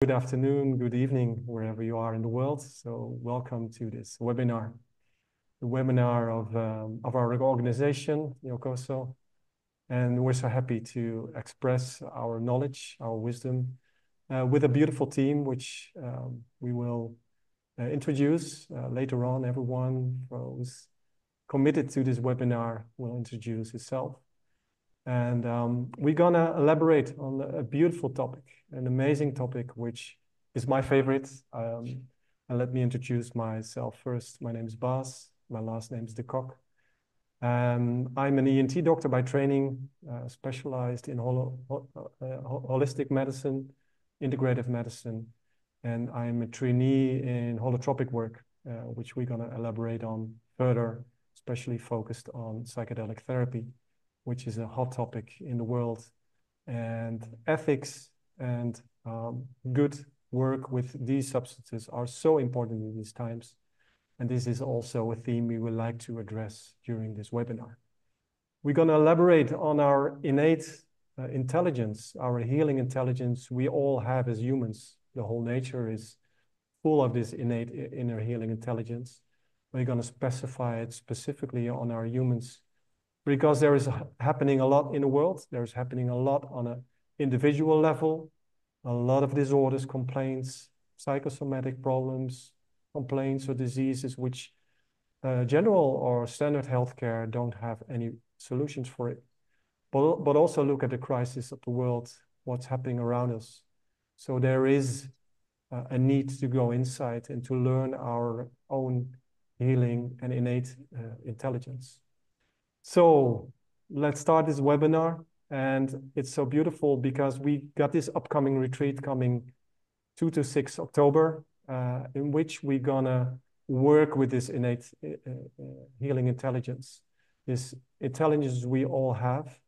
Good afternoon, good evening, wherever you are in the world. So welcome to this webinar, the webinar of our organization, Yokoso. And we're so happy to express our knowledge, our wisdom, with a beautiful team, which we will introduce later on. Everyone who's committed to this webinar will introduce itself. And we're gonna elaborate on a beautiful topic, an amazing topic, which is my favorite. And let me introduce myself first. My name is Bas. My last name is De Kock. I'm an ENT doctor by training, specialized in holistic medicine, integrative medicine. And I'm a trainee in holotropic work, which we're gonna elaborate on further, especially focused on psychedelic therapy, which is a hot topic in the world, and ethics and good work with these substances are so important in these times. And this is also a theme we would like to address during this webinar. We're going to elaborate on our innate intelligence, our healing intelligence we all have as humans. The whole nature is full of this innate inner healing intelligence. We're going to specify it specifically on our humans, because there is happening a lot in the world. There's happening a lot on an individual level, a lot of disorders, complaints, psychosomatic problems, complaints or diseases which general or standard healthcare don't have any solutions for it. But also look at the crisis of the world, what's happening around us. So there is a need to go inside and to learn our own healing and innate intelligence. So let's start this webinar. And it's so beautiful because we got this upcoming retreat coming 2 to 6 October, in which we're gonna work with this innate healing intelligence, this intelligence we all have.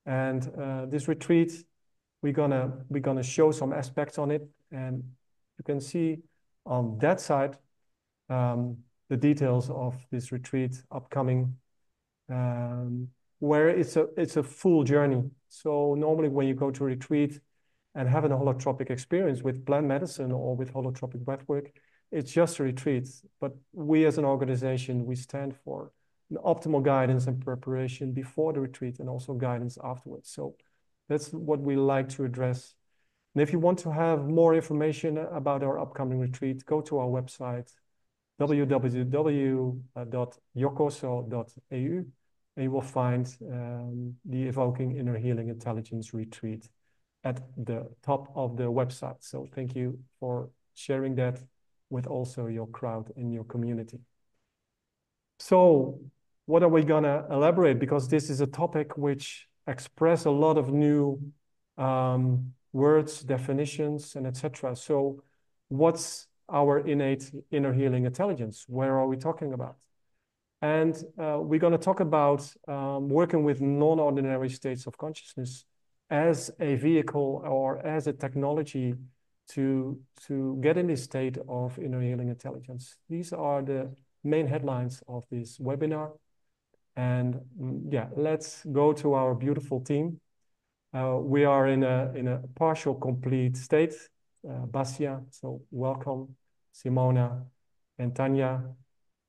And this retreat, we're gonna show some aspects on it. And you can see on that side the details of this retreat upcoming, where it's a full journey. So normally when you go to a retreat and have an holotropic experience with plant medicine or with holotropic breathwork, it's just a retreat. But we as an organization, we stand for an optimal guidance and preparation before the retreat and also guidance afterwards. So that's what we like to address. And if you want to have more information about our upcoming retreat, go to our website, www.yokoso.eu. And you will find the Evoking Inner Healing Intelligence Retreat at the top of the website. So thank you for sharing that with also your crowd and your community. So what are we gonna elaborate? Because this is a topic which express a lot of new words, definitions, and etc. So what's our innate inner healing intelligence? Where are we talking about? And we're going to talk about working with non-ordinary states of consciousness as a vehicle or as a technology to get in this state of inner healing intelligence. These are the main headlines of this webinar. And yeah, let's go to our beautiful team. We are in a partial complete state. Basia, so welcome, Simona and Tanya.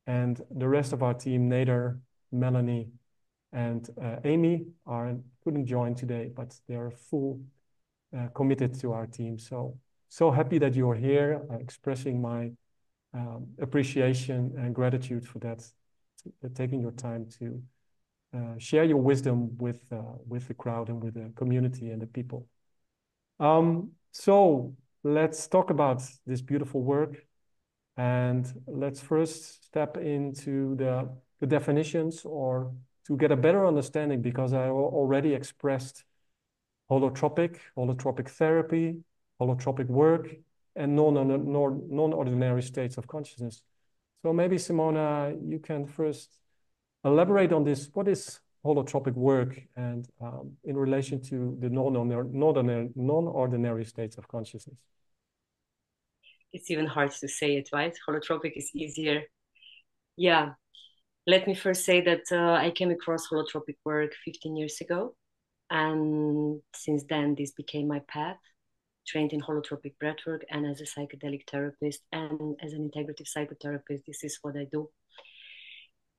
And the rest of our team, Nader, Melanie, and Amy couldn't join today, but they are full committed to our team. So happy that you're here, expressing my appreciation and gratitude for that, taking your time to share your wisdom with the crowd and with the community and the people. So let's talk about this beautiful work. And let's first step into the definitions, or to get a better understanding, because I already expressed holotropic therapy, holotropic work, and non-ordinary states of consciousness. So maybe, Simona, you can first elaborate on this. What is holotropic work, and in relation to the non-ordinary states of consciousness? It's even hard to say it, right? Holotropic is easier. Yeah. Let me first say that I came across holotropic work 15 years ago. And since then, this became my path trained in holotropic breathwork and as a psychedelic therapist and as an integrative psychotherapist. This is what I do.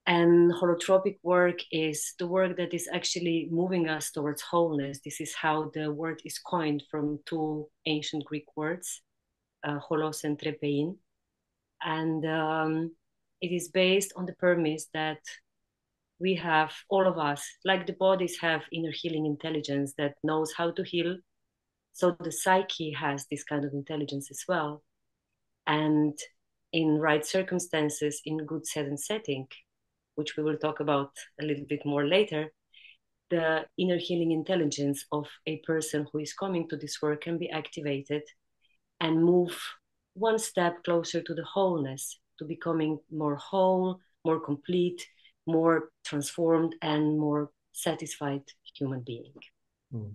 And holotropic work is the work that is actually moving us towards wholeness. This is how the word is coined from two ancient Greek words, holos and trepein. And it is based on the premise that we have, all of us, like the bodies have inner healing intelligence that knows how to heal. So the psyche has this kind of intelligence as well. And in right circumstances, in good set and setting, which we will talk about a little bit more later, the inner healing intelligence of a person who is coming to this work can be activated and move one step closer to the wholeness, to becoming more whole, more complete, more transformed, and more satisfied human being. Mm.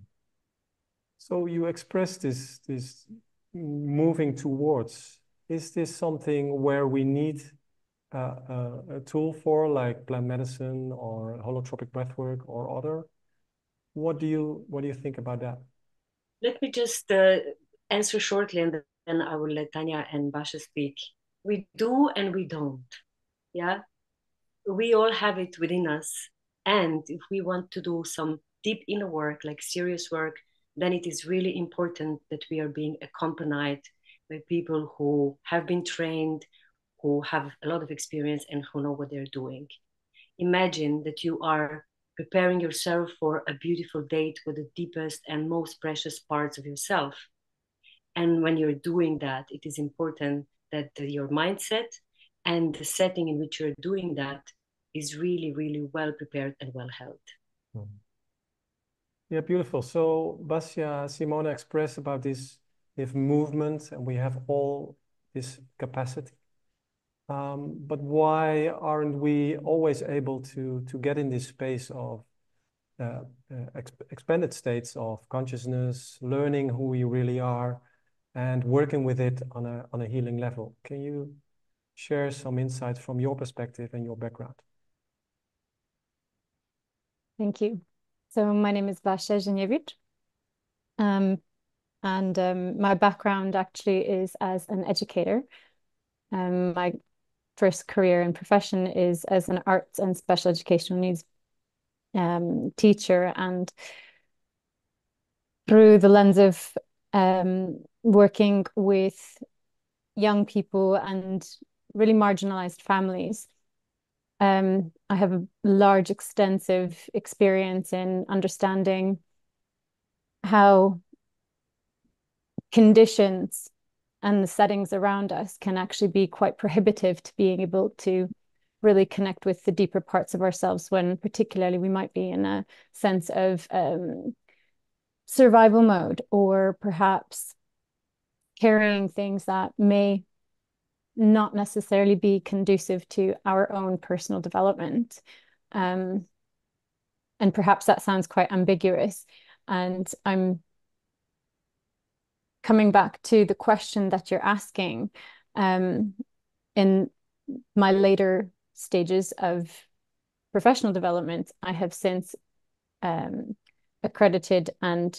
So you express this moving towards. Is this something where we need a tool for, like plant medicine or holotropic breathwork or other? What do you think about that? Let me just answer shortly, and then I will let Tanya and Basha speak. We do and we don't. Yeah, we all have it within us, and if we want to do some deep inner work, like serious work, then it is really important that we are being accompanied by people who have been trained, who have a lot of experience, and who know what they're doing. Imagine that you are preparing yourself for a beautiful date with the deepest and most precious parts of yourself. And when you're doing that, it is important that your mindset and the setting in which you're doing that is really, really well prepared and well held. Mm. Yeah, beautiful. So Basia, Simona expressed about this, if movement, and we have all this capacity. But why aren't we always able to get in this space of expanded states of consciousness, learning who we really are, and working with it on a healing level? Can you share some insights from your perspective and your background? Thank you. So my name is Basia Zhinievich. My background actually is as an educator. My first career and profession is as an arts and special educational needs teacher, and through the lens of working with young people and really marginalized families, I have a large, extensive experience in understanding how conditions and the settings around us can actually be quite prohibitive to being able to really connect with the deeper parts of ourselves, when particularly we might be in a sense of survival mode, or perhaps carrying things that may not necessarily be conducive to our own personal development. And perhaps that sounds quite ambiguous. And I'm coming back to the question that you're asking. In my later stages of professional development, I have since accredited and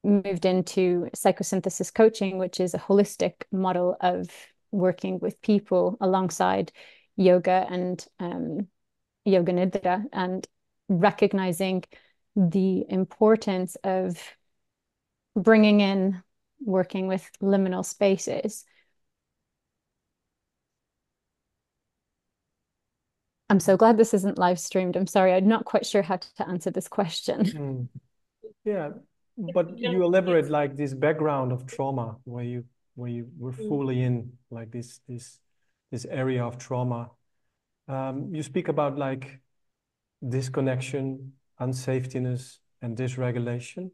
moved into psychosynthesis coaching, which is a holistic model of working with people alongside yoga and yoga nidra, and recognizing the importance of bringing in working with liminal spaces. I'm so glad this isn't live streamed. I'm sorry, I'm not quite sure how to answer this question. Yeah, but you elaborate like this background of trauma where you were fully in like this area of trauma. You speak about like disconnection, unsafetyness, and dysregulation.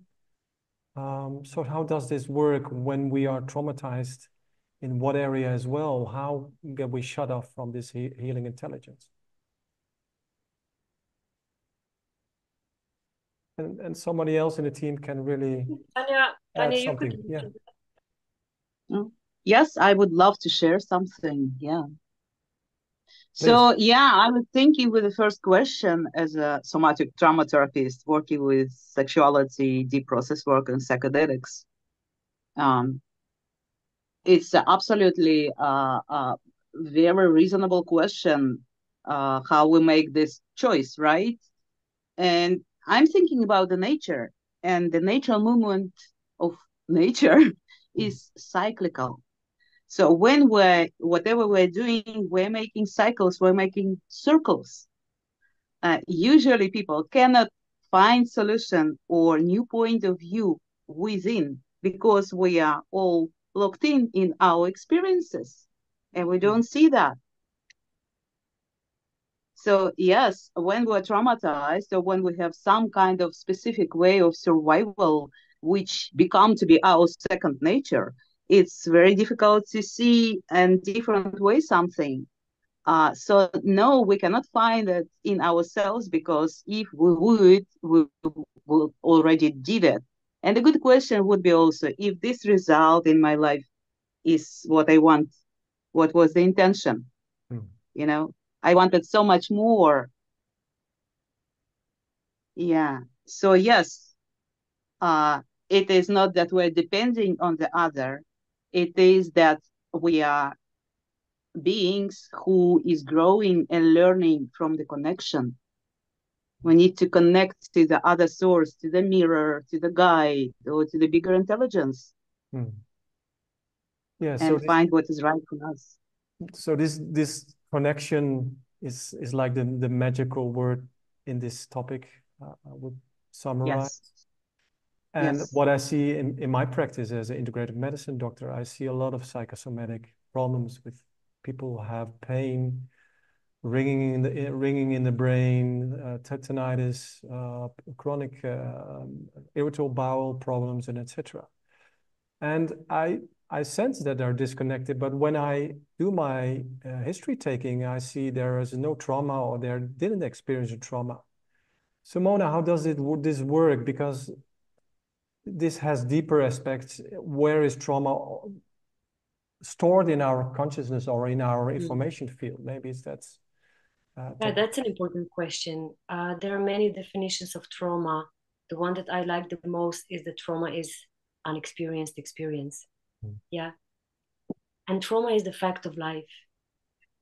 So how does this work when we are traumatized? In what area as well? How get we shut off from this healing intelligence? And somebody else in the team can really add something. Yeah. Yes, I would love to share something. Yeah. So, yeah, I was thinking with the first question as a somatic trauma therapist working with sexuality, deep process work, and psychedelics. It's absolutely a very reasonable question, how we make this choice, right? And I'm thinking about the nature, and the natural movement of nature is cyclical. So when whatever we're doing, we're making cycles, we're making circles. Usually people cannot find solution or new point of view within because we are all locked in our experiences and we don't see that. So yes, when we're traumatized or when we have some kind of specific way of survival, which become to be our second nature, it's very difficult to see in different way something. So no, we cannot find it in ourselves because if we would, we would already did it. And the good question would be also if this result in my life is what I want, what was the intention? You know, I wanted so much more. Yeah. So yes, it is not that we're depending on the other. It is that we are beings who is growing and learning from the connection. We need to connect to the other source, to the mirror, to the guide, or to the bigger intelligence. Yeah, and find what is right for us. So this connection is like the magical word in this topic, I would summarize. Yes. And yes. what I see in my practice as an integrative medicine doctor, I see a lot of psychosomatic problems with people who have pain, ringing in the brain, tetanitis, chronic irritable bowel problems, and etc. And I sense that they're disconnected, but when I do my history taking, I see there is no trauma or they didn't experience a trauma. So Mona, how does this work? Because this has deeper aspects. Where is trauma stored in our consciousness or in our information field? Maybe that's... Yeah, that's an important question. There are many definitions of trauma. The one that I like the most is that trauma is unexperienced experience. Yeah. And trauma is the fact of life.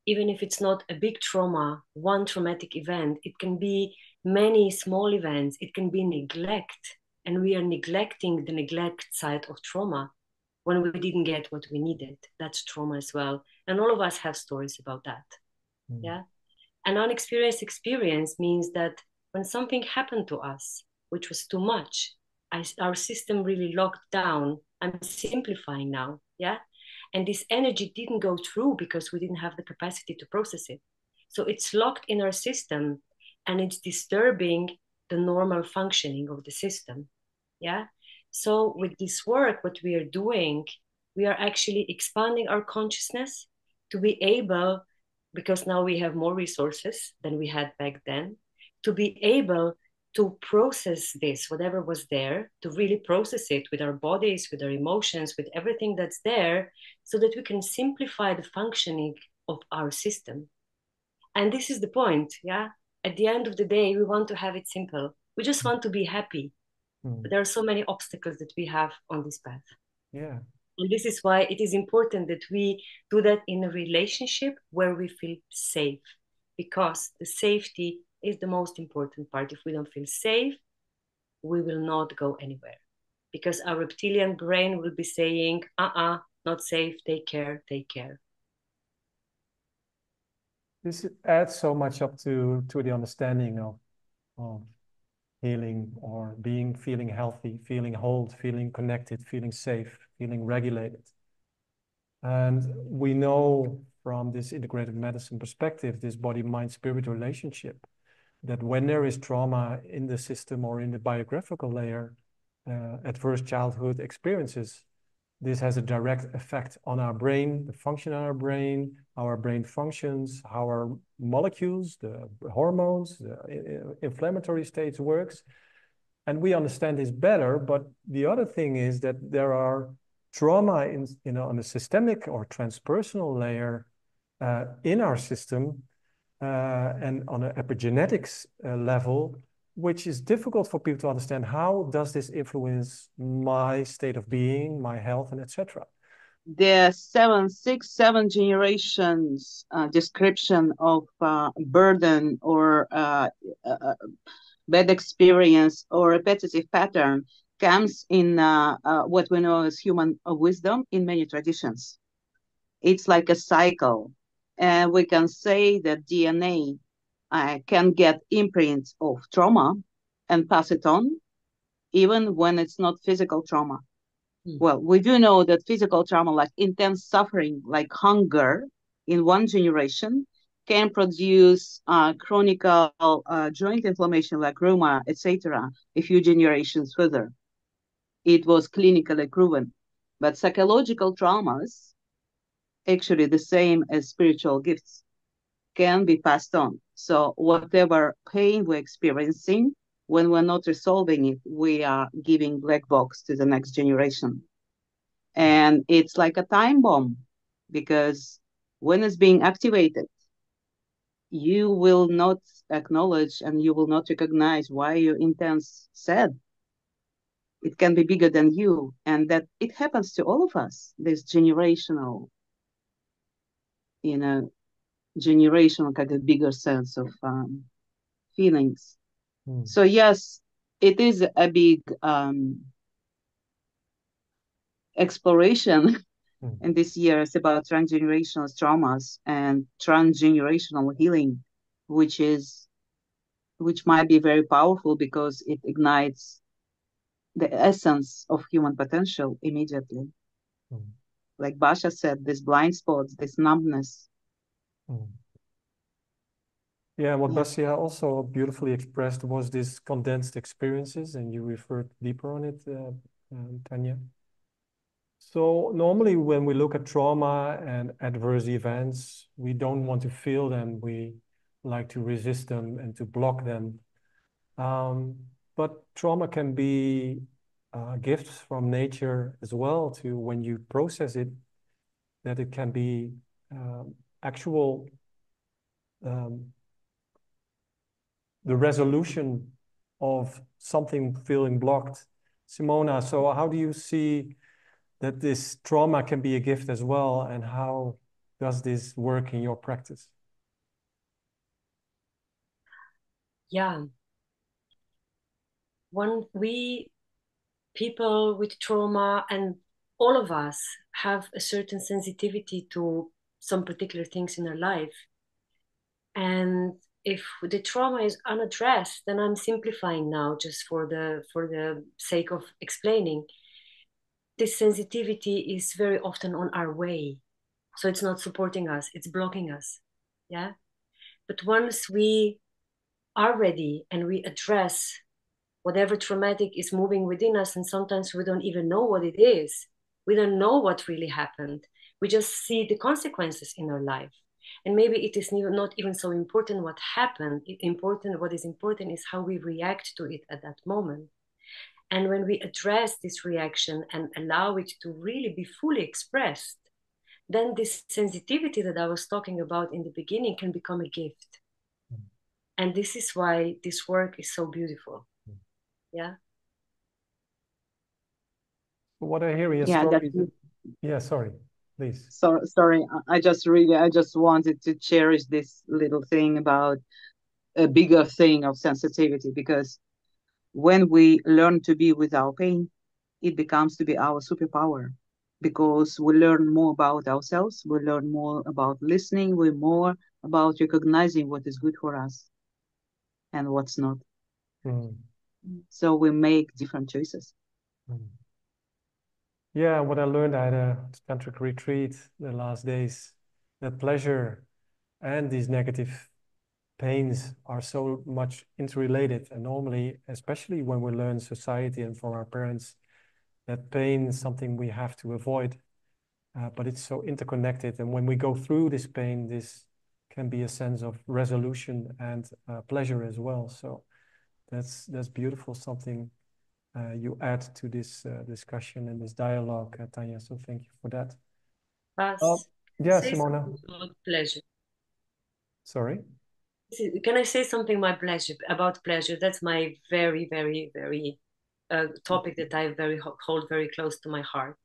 Even if it's not a big trauma, one traumatic event, it can be many small events. It can be neglect. And we are neglecting the neglect side of trauma when we didn't get what we needed. That's trauma as well. And all of us have stories about that. Yeah. An unexperienced experience means that when something happened to us, which was too much, our system really locked down. I'm simplifying now, yeah? And this energy didn't go through because we didn't have the capacity to process it. So it's locked in our system and it's disturbing the normal functioning of the system, yeah? So with this work, what we are doing, we are actually expanding our consciousness to be able, because now we have more resources than we had back then, to be able to process this, whatever was there, to really process it with our bodies, with our emotions, with everything that's there, so that we can simplify the functioning of our system. And this is the point, yeah? At the end of the day, we want to have it simple. We just want to be happy. But there are so many obstacles that we have on this path. Yeah. And this is why it is important that we do that in a relationship where we feel safe, because the safety is the most important part. If we don't feel safe, we will not go anywhere, because our reptilian brain will be saying, not safe, take care, take care. This adds so much up to the understanding of healing or feeling healthy, feeling whole, feeling connected, feeling safe, feeling regulated. And we know from this integrative medicine perspective, this body-mind-spirit relationship, that when there is trauma in the system or in the biographical layer, adverse childhood experiences, this has a direct effect on our brain, the function of our brain functions, how our molecules, the hormones, the inflammatory states works. And we understand this better, but the other thing is that there are trauma on the systemic or transpersonal layer in our system and on an epigenetics level, which is difficult for people to understand. How does this influence my state of being, my health, and etc.? There are 7 generations description of burden or bad experience or repetitive pattern comes in what we know as human wisdom in many traditions. It's like a cycle. And we can say that DNA can get imprints of trauma and pass it on, even when it's not physical trauma. Well, we do know that physical trauma, like intense suffering, like hunger, in one generation, can produce chronic joint inflammation, like rheuma, etc., a few generations further. It was clinically proven. But psychological traumas, actually the same as spiritual gifts, can be passed on. So whatever pain we're experiencing, when we're not resolving it, we are giving black box to the next generation. And it's like a time bomb, because when it's being activated, you will not acknowledge and you will not recognize why you're intense sad. It can be bigger than you, and that it happens to all of us. This generational, generational kind of bigger sense of feelings. So yes, it is a big exploration in this year. It's about transgenerational traumas and transgenerational healing, which might be very powerful because it ignites the essence of human potential immediately. Like Basha said, these blind spots, this numbness. Yeah, what Basia also beautifully expressed was this condensed experiences, and you referred deeper on it, Tanya. So normally when we look at trauma and adverse events, we don't want to feel them. We like to resist them and to block them. But trauma can be gifts from nature as well, to when you process it, that it can be actual the resolution of something feeling blocked. Simona, so how do you see that this trauma can be a gift as well, and how does this work in your practice? Yeah. People with trauma, and all of us, have a certain sensitivity to some particular things in our life. And if the trauma is unaddressed, then I'm simplifying now just for the sake of explaining, this sensitivity is very often on our way. So it's not supporting us, it's blocking us. Yeah. But once we are ready and we address whatever traumatic is moving within us, and sometimes we don't even know what it is, we don't know what really happened, we just see the consequences in our life, and maybe it is not even so important what happened. What is important is how we react to it at that moment. And when we address this reaction and allow it to really be fully expressed, then this sensitivity that I was talking about in the beginning can become a gift. And this is why this work is so beautiful. Yeah. What I hear in your story. Yeah, sorry, please. Sorry, I just wanted to cherish this little thing about a bigger thing of sensitivity, because when we learn to be with our pain, it becomes to be our superpower, because we learn more about ourselves, we learn more about listening, we're more about recognizing what is good for us and what's not. So we make different choices. Yeah, what I learned at a tantric retreat the last days, that pleasure and these negative pains are so much interrelated. And normally, especially when we learn society and from our parents, that pain is something we have to avoid. But it's so interconnected. And when we go through this pain, this can be a sense of resolution and pleasure as well. So that's beautiful, something you add to this discussion and this dialogue, Tanya. So thank you for that. Yeah, Simona. Pleasure. Sorry? Can I say something about pleasure? That's my very, very, very topic that I hold very close to my heart.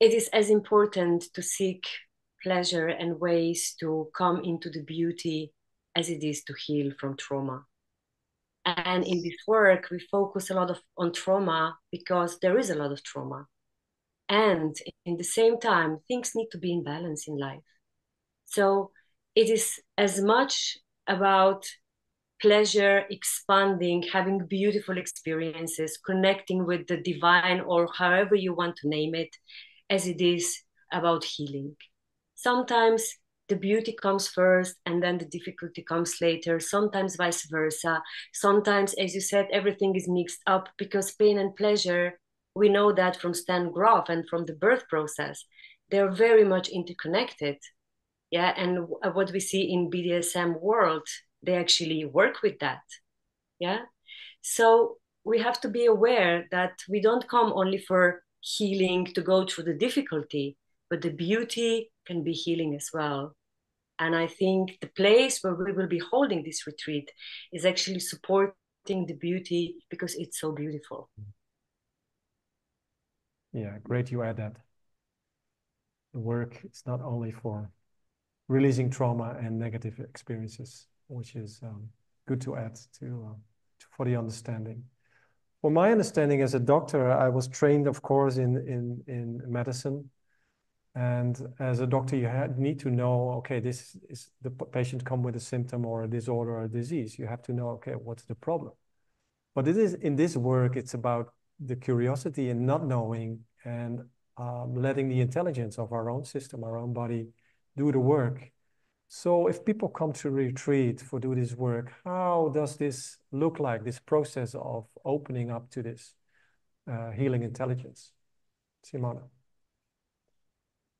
It is as important to seek pleasure and ways to come into the beauty as it is to heal from trauma. And in this work, we focus a lot on trauma because there is a lot of trauma. And in the same time, things need to be in balance in life. So it is as much about pleasure, expanding, having beautiful experiences, connecting with the divine, or however you want to name it, as it is about healing. Sometimes the beauty comes first and then the difficulty comes later, sometimes vice versa. Sometimes, as you said, everything is mixed up because pain and pleasure, we know that from Stan Grof and from the birth process, they're very much interconnected. Yeah, and what we see in BDSM world, they actually work with that. Yeah, so we have to be aware that we don't come only for healing to go through the difficulty, but the beauty can be healing as well. And I think the place where we will be holding this retreat is actually supporting the beauty because it's so beautiful. Yeah, great you add that. The work is not only for releasing trauma and negative experiences, which is good to add for the understanding. For my understanding as a doctor, I was trained, of course, in medicine. And as a doctor, you need to know, okay, this is the patient come with a symptom or a disorder or a disease. You have to know, okay, what's the problem? But it is in this work, it's about the curiosity and not knowing and letting the intelligence of our own system, our own body, do the work. So if people come to retreat for do this work, how does this look like, this process of opening up to this healing intelligence? Simona.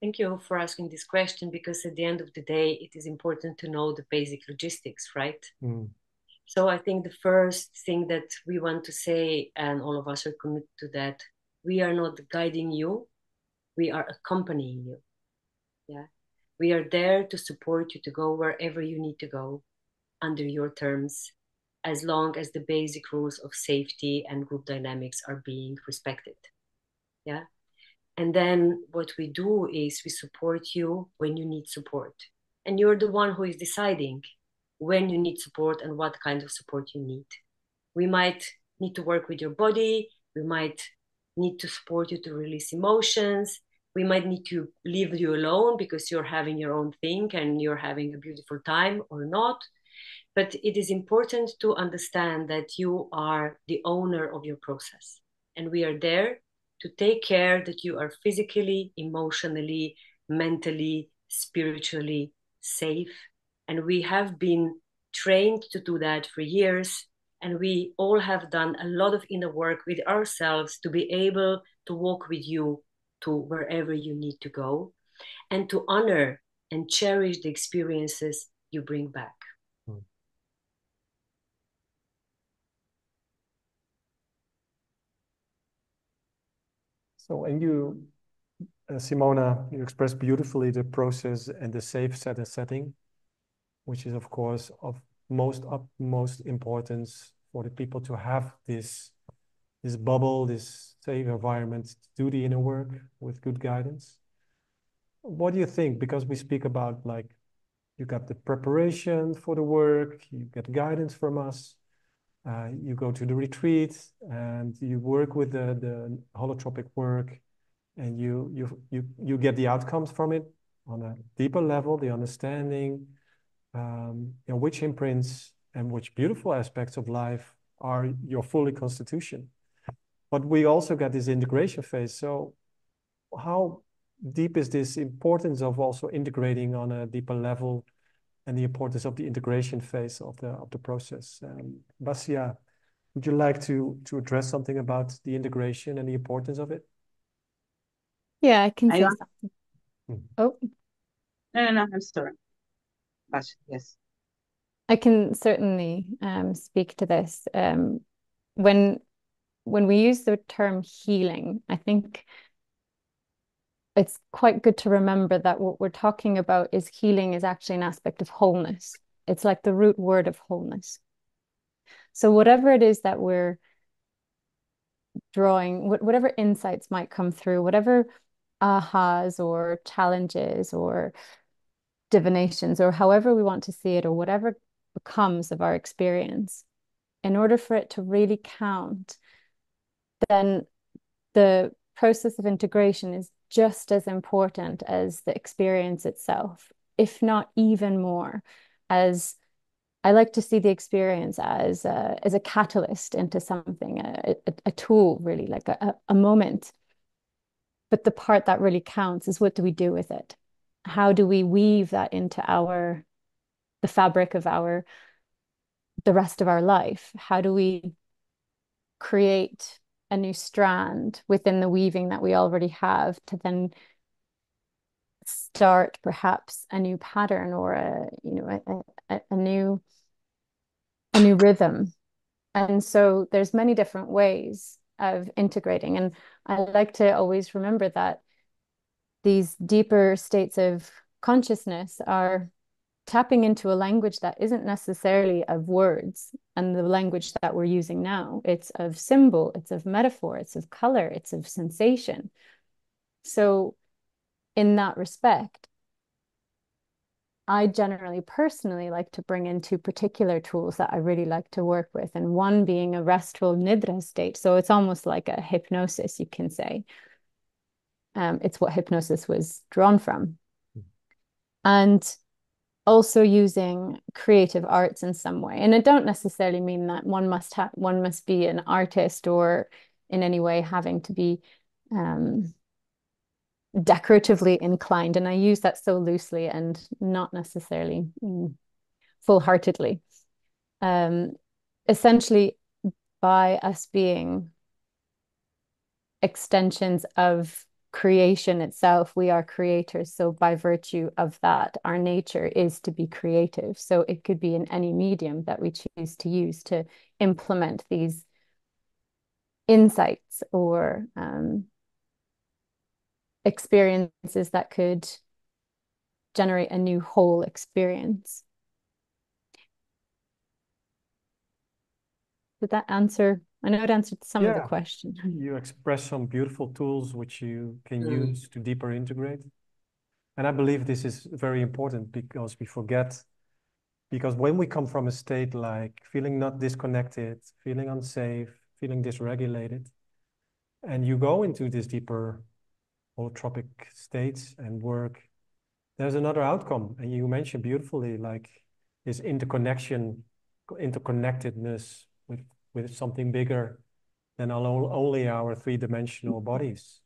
Thank you for asking this question because at the end of the day, it is important to know the basic logistics, right? Mm. So I think the first thing that we want to say, and all of us are committed to that, we are not guiding you, we are accompanying you. Yeah. We are there to support you to go wherever you need to go under your terms, as long as the basic rules of safety and group dynamics are being respected. Yeah. And then what we do is we support you when you need support. And you're the one who is deciding when you need support and what kind of support you need. We might need to work with your body. We might need to support you to release emotions. We might need to leave you alone because you're having your own thing and you're having a beautiful time or not. But it is important to understand that you are the owner of your process. And we are there to take care that you are physically, emotionally, mentally, spiritually safe. And we have been trained to do that for years. And we all have done a lot of inner work with ourselves to be able to walk with you to wherever you need to go and to honor and cherish the experiences you bring back. So, and you, Simona, you expressed beautifully the process and the safe setting, which is, of course, of utmost importance for the people to have this bubble, this safe environment to do the inner work with good guidance. What do you think? Because we speak about like, you got the preparation for the work, you get guidance from us, you go to the retreat and you work with the holotropic work and you get the outcomes from it on a deeper level, the understanding, which imprints and which beautiful aspects of life are your fully constitution. But we also got this integration phase. So how deep is this importance of also integrating on a deeper level and the importance of the integration phase of the process? Basia, would you like to address something about the integration and the importance of it? Yeah, I can say something. Oh. No, I'm sorry. Yes. I can certainly speak to this. When we use the term healing, I think it's quite good to remember that what we're talking about is healing is actually an aspect of wholeness. It's like the root word of wholeness. So whatever it is that we're drawing, whatever insights might come through, whatever ahas or challenges or divinations, or however we want to see it, or whatever becomes of our experience, in order for it to really count, then the process of integration is just as important as the experience itself, if not even more, as I like to see the experience as a catalyst into something, a tool, really, like a moment. But the part that really counts is, what do we do with it? How do we weave that into the fabric of the rest of our life? How do we create a new strand within the weaving that we already have to then start perhaps a new pattern, or a new rhythm? And so there's many different ways of integrating. And I like to always remember that these deeper states of consciousness are tapping into a language that isn't necessarily of words and the language that we're using now. It's of symbol, it's of metaphor, it's of color, it's of sensation. So in that respect, I generally personally like to bring in two particular tools that I really like to work with, and one being a restful nidra state. So it's almost like a hypnosis, you can say. It's what hypnosis was drawn from. And also using creative arts in some way. And I don't necessarily mean that one must be an artist, or in any way having to be decoratively inclined. And I use that so loosely and not necessarily full-heartedly. Essentially, by us being extensions of creation itself, we are creators. So by virtue of that, our nature is to be creative. So it could be in any medium that we choose to use to implement these insights or experiences that could generate a new whole experience. Did that answer? I know it answered some of the question. You express some beautiful tools which you can use to deeper integrate. And I believe this is very important, because we forget, because when we come from a state like feeling not disconnected, feeling unsafe, feeling dysregulated, and you go into this deeper holotropic states and work, there's another outcome. And you mentioned beautifully, like this interconnectedness with something bigger than only our three-dimensional bodies.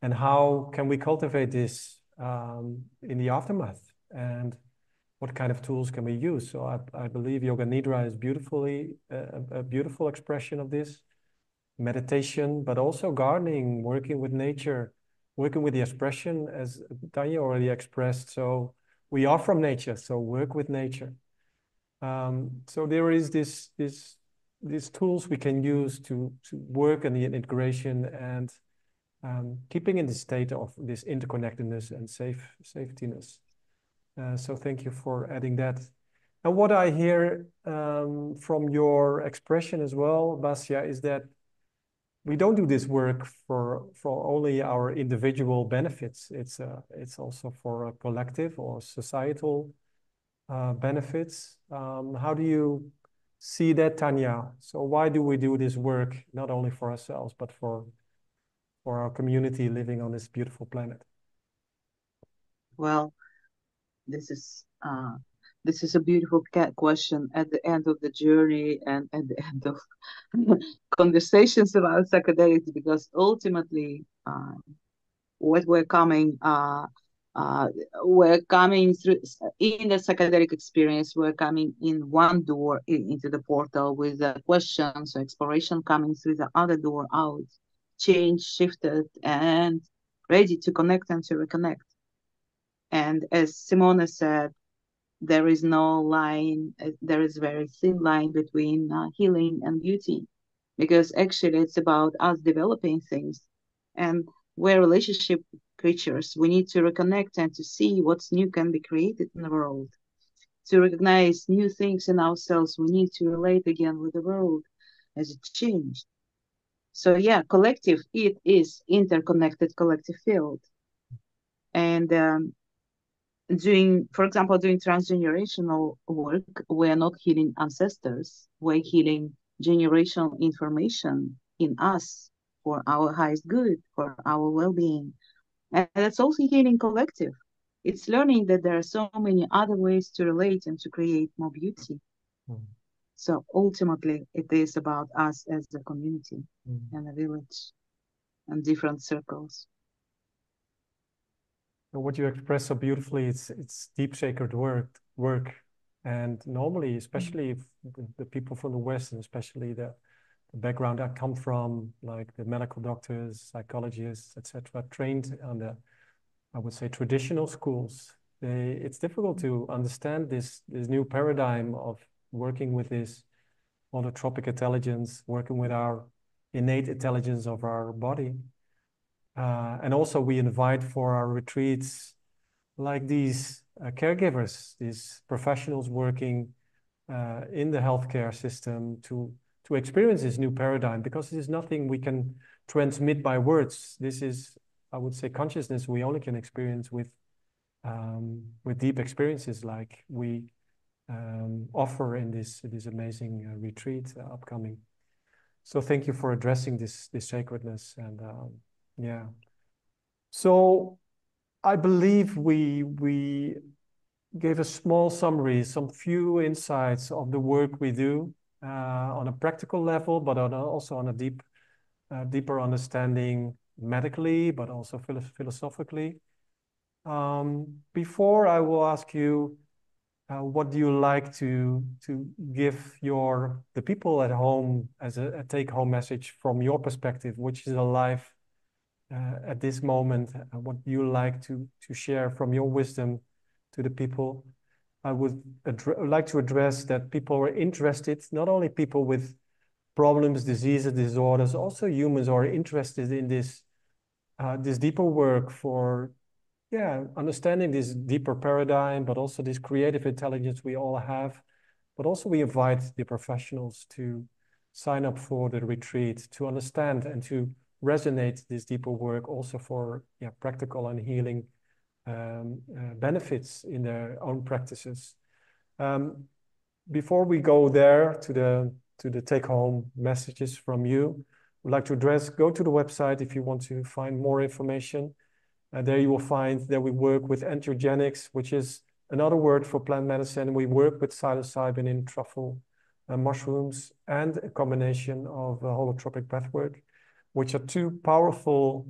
And how can we cultivate this in the aftermath? And what kind of tools can we use? So I believe Yoga Nidra is a beautiful expression of this. Meditation, but also gardening, working with nature, working with the expression, as Tanya already expressed. So we are from nature, so work with nature. So there is these tools we can use to work on the integration and keeping in the state of this interconnectedness and safetiness. So thank you for adding that. And what I hear from your expression as well, Basia, is that we don't do this work for only our individual benefits. It's also for a collective or societal benefits. How do you see that, Tanya? So why do we do this work not only for ourselves, but for our community living on this beautiful planet? Well, this is a beautiful question at the end of the journey and at the end of conversations about psychedelics, because ultimately what we're coming through in the psychedelic experience, we're coming in one door into the portal with the questions, so exploration coming through the other door out, change shifted and ready to connect and to reconnect. And as Simona said, there is no line, there is a very thin line between healing and beauty, because actually it's about us developing things, and where relationship creatures. We need to reconnect and to see what's new can be created in the world. To recognize new things in ourselves, we need to relate again with the world as it changed. So yeah, collective, it is interconnected collective field. And for example, doing transgenerational work, we're not healing ancestors, we're healing generational information in us for our highest good, for our well-being. And that's also healing collective. It's learning that there are so many other ways to relate and to create more beauty. So ultimately, it is about us as a community and a village and different circles. And what you express so beautifully, it's deep sacred work. And normally, especially if the people from the West, and especially the background I come from, like the medical doctors, psychologists, etc., trained on the, I would say, traditional schools, it's difficult to understand this new paradigm of working with this holotropic intelligence, working with our innate intelligence of our body. And also we invite for our retreats like these caregivers, these professionals working in the healthcare system to experience this new paradigm, because it is nothing we can transmit by words. This is, I would say, consciousness we only can experience with deep experiences like we offer in this amazing retreat upcoming. So thank you for addressing this sacredness. And yeah, so I believe we gave a small summary, some few insights of the work we do on a practical level, but also on a deeper understanding medically, but also philosophically. Before I will ask you, what do you like to give the people at home as a take-home message from your perspective, which is alive at this moment? What do you like to share from your wisdom to the people? I would like to address that people are interested, not only people with problems, diseases, disorders, also humans are interested in this deeper work for understanding this deeper paradigm, but also this creative intelligence we all have. But also we invite the professionals to sign up for the retreat, to understand and to resonate this deeper work also for practical and healing benefits in their own practices. Before we go there to the take-home messages from you, I'd like to go to the website if you want to find more information. There you will find that we work with entheogenics, which is another word for plant medicine. We work with psilocybin in truffle mushrooms and a combination of holotropic breathwork, which are two powerful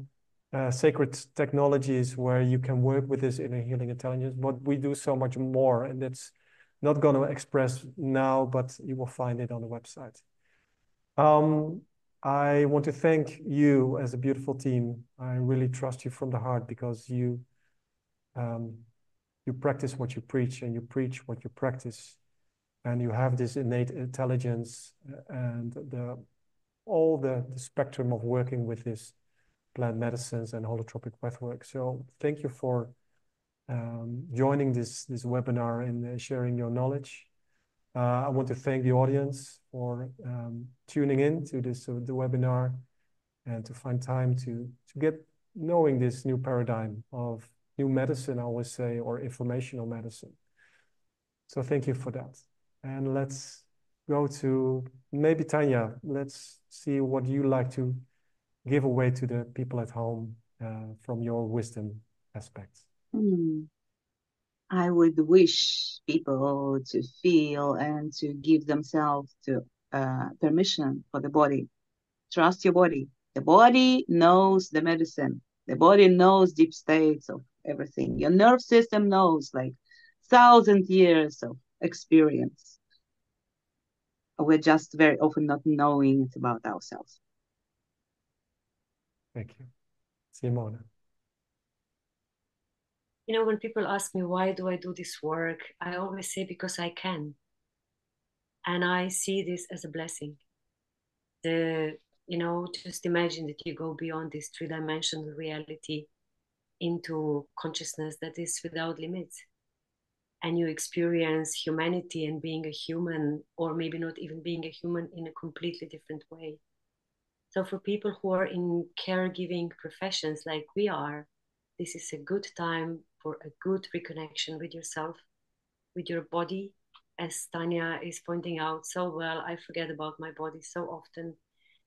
sacred technologies where you can work with this inner healing intelligence. But we do so much more, and it's not going to express now, but you will find it on the website. I want to thank you as a beautiful team. I really trust you from the heart, because you practice what you preach, and you preach what you practice, and you have this innate intelligence and all the spectrum of working with this plant medicines and holotropic breathwork. So thank you for joining this webinar and sharing your knowledge. I want to thank the audience for tuning in to the webinar, and to find time to get knowing this new paradigm of new medicine, I always say, or informational medicine. So thank you for that. And let's go to maybe Tanya. Let's see what you like to give away to the people at home from your wisdom aspects. I would wish people to feel and to give themselves to permission for the body. Trust your body. The body knows the medicine. The body knows deep states of everything. Your nerve system knows, like 1,000 years of experience. We're just very often not knowing it about ourselves. Thank you. Simona. You know, when people ask me, why do I do this work? I always say, because I can. And I see this as a blessing. Just imagine that you go beyond this three-dimensional reality into consciousness that is without limits. And you experience humanity and being a human, or maybe not even being a human, in a completely different way. So for people who are in caregiving professions like we are, this is a good time for a good reconnection with yourself, with your body. As Tanya is pointing out so well, I forget about my body so often.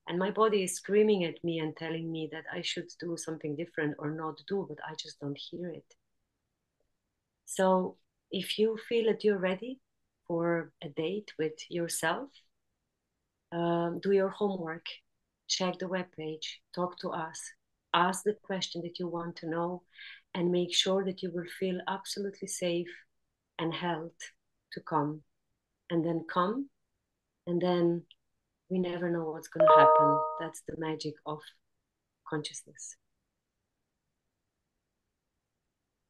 And my body is screaming at me and telling me that I should do something different or not do, but I just don't hear it. So if you feel that you're ready for a date with yourself, do your homework, check the webpage, talk to us, ask the question that you want to know, and make sure that you will feel absolutely safe and held to come. And then come, and then we never know what's going to happen. That's the magic of consciousness.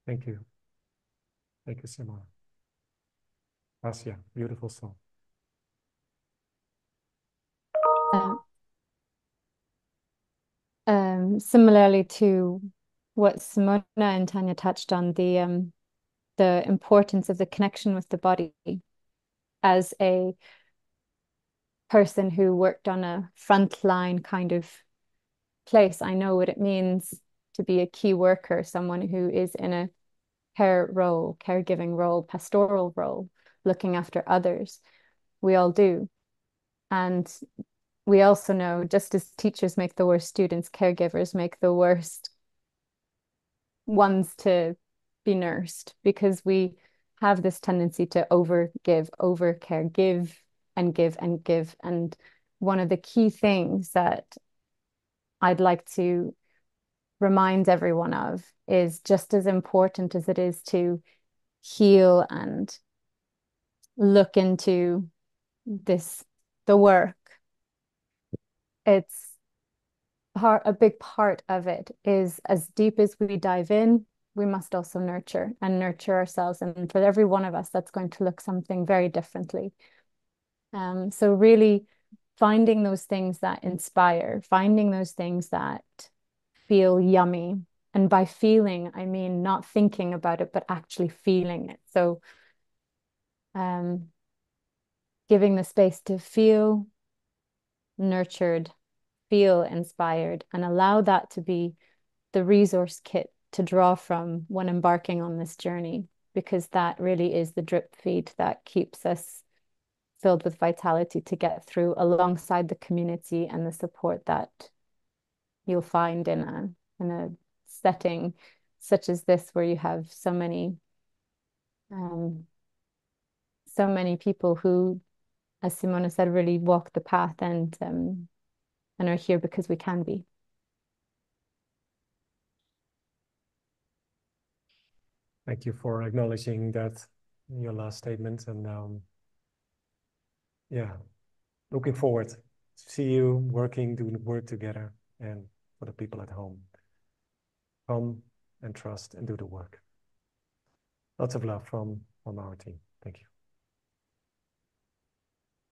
Thank you. Thank you, Simona. Asya, beautiful song. Similarly to what Simona and Tanya touched on, the importance of the connection with the body. As a person who worked on a frontline kind of place, I know what it means to be a key worker, someone who is in a care role, caregiving role, pastoral role, looking after others. We all do. And we also know, just as teachers make the worst students, caregivers make the worst ones to be nursed, because we have this tendency to overgive, overcare, give and give and give. And one of the key things that I'd like to remind everyone of is, just as important as it is to heal and look into the work, it's a big part of it is, as deep as we dive in, we must also nurture ourselves. And for every one of us, that's going to look something very differently. So really finding those things that inspire, finding those things that feel yummy. And by feeling, I mean not thinking about it, but actually feeling it. So giving the space to feel nurtured, feel inspired, and allow that to be the resource kit to draw from when embarking on this journey, because that really is the drip feed that keeps us filled with vitality to get through, alongside the community and the support that you'll find in a setting such as this, where you have so many people who, as Simona said, really walk the path and are here because we can be. Thank you for acknowledging that in your last statement. And yeah, looking forward to see you working, doing work together, and for the people at home. Come and trust and do the work. Lots of love from our team. Thank you.